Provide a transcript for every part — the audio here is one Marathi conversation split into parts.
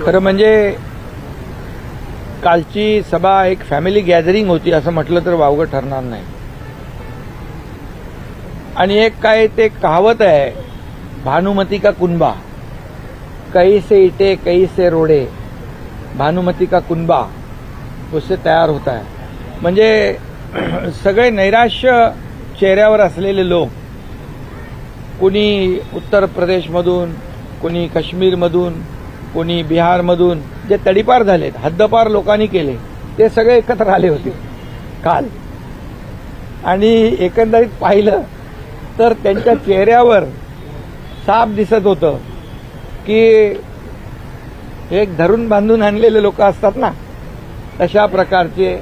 खरं म्हणजे कालची सभा एक फॅमिली गॅदरिंग होती असं म्हटलं तर वावगं ठरणार नाही. आणि एक काय ते कहावत आहे, भानुमती का कुनबा, कहीं से इटे कहीं से रोडे, भानुमती का कुनबा उससे तयार होता है. म्हणजे सगळे नैराश्य चेहऱ्यावर असलेले लोक, कुणी उत्तर प्रदेशमधून, कुणी काश्मीरमधून, कोणी बिहारमधून जे तडीपार झालेत, हद्दपार लोकांनी केले, ते सगळे एकत्र आले होते काल. आणि एकंदरीत पाहिलं तर त्यांच्या चेहऱ्यावर साफ दिसत होतं की एक धरून बांधून आणलेले लोक असतात ना, तशा प्रकारचे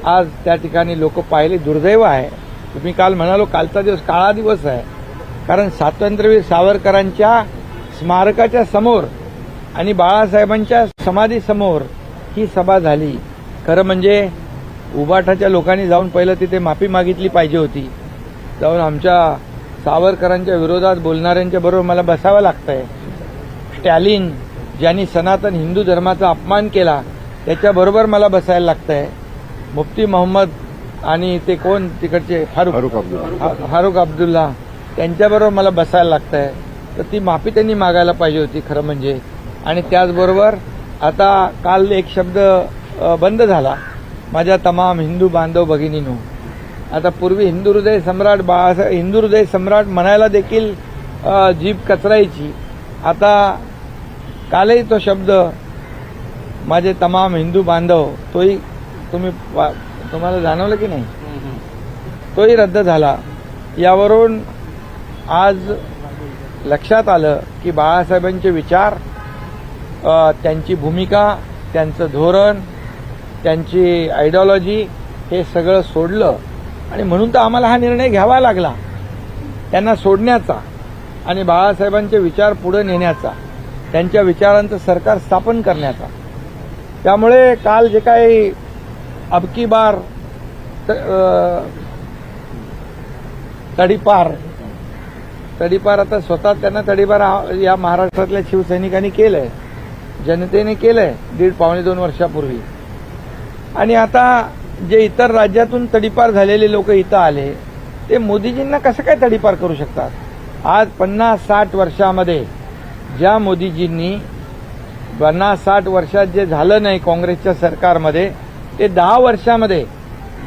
आज त्या ठिकाणी लोक पाहिले. दुर्दैव आहे. तुम्ही काल म्हणालो कालचा दिवस काळा दिवस आहे, कारण स्वातंत्र्यवीर सावरकरांच्या स्मारकाच्या समोर आणि बाळासाहेबांच्या समाधीसमोर ही सभा झाली. खरं म्हणजे उबाठाच्या लोकांनी जाऊन पहिलं तिथे माफी मागितली पाहिजे होती. जाऊन आमच्या सावरकरांच्या विरोधात बोलणाऱ्यांच्या बरोबर मला बसावं लागतंय. स्टॅलिन ज्यांनी सनातन हिंदू धर्माचा अपमान केला त्याच्याबरोबर मला बसायला लागतंय. मुफ्ती मोहम्मद आणि ते कोण तिकडचे फारुख अब्दुल्ला त्यांच्याबरोबर मला बसायला लागतंय. तर ती माफी त्यांनी मागायला पाहिजे होती खरं म्हणजे. आणि त्याचबरोबर आता काल एक शब्द बंद झाला, माझ्या तमाम हिंदू बांधव भगिनींनो. आता पूर्वी हिंदू हृदय सम्राट बाळासाहेब, हिंदू हृदय सम्राट म्हणायला देखील जीभ कचरायची. आता कालही तो शब्द माझे तमाम हिंदू बांधव, तोही तुम्हाला जाणवलं की नाही, तोही रद्द झाला. यावरून आज लक्षात आलं की बाळासाहेबांचे विचार, त्यांची भूमिका, त्यांचं धोरण, त्यांची आयडिओलॉजी हे सगळं सोडलं. आणि म्हणून तर आम्हाला हा निर्णय घ्यावा लागला, त्यांना सोडण्याचा आणि बाळासाहेबांचे विचार पुढे नेण्याचा, त्यांच्या विचारांचं सरकार स्थापन करण्याचा. त्यामुळे काल जे काही अबकी बार तडीपार आता स्वतः त्यांना तडीपार या महाराष्ट्रातल्या शिवसैनिकांनी केलंय, जनतेने केलंय 1.5-2 वर्षापूर्वी. आणि आता जे इतर राज्यातून तडीपार झालेले लोक इथं आले, ते मोदीजींना कसं काय तडीपार करू शकतात? आज 50-60 वर्षामध्ये ज्या मोदीजींनी 50-60 वर्षात जे झालं नाही काँग्रेसच्या सरकारमध्ये, ते 10 वर्षामध्ये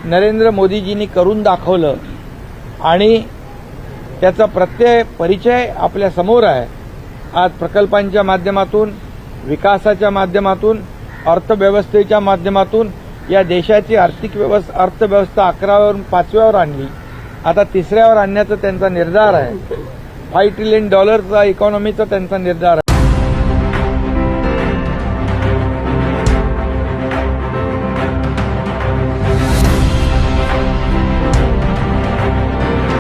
नरेंद्र मोदीजींनी करून दाखवलं. आणि त्याचा परिचय आपल्या समोर आहे. आज प्रकल्पांच्या माध्यमातून, विकासाच्या माध्यमातून, अर्थव्यवस्थेच्या माध्यमातून या देशाची अर्थव्यवस्था 11व्यावरून 5व्यावर आणली. आता 3ऱ्यावर आणण्याचा त्यांचा निर्धार आहे. $5 ट्रिलियन इकॉनॉमीचा त्यांचा निर्धार आहे.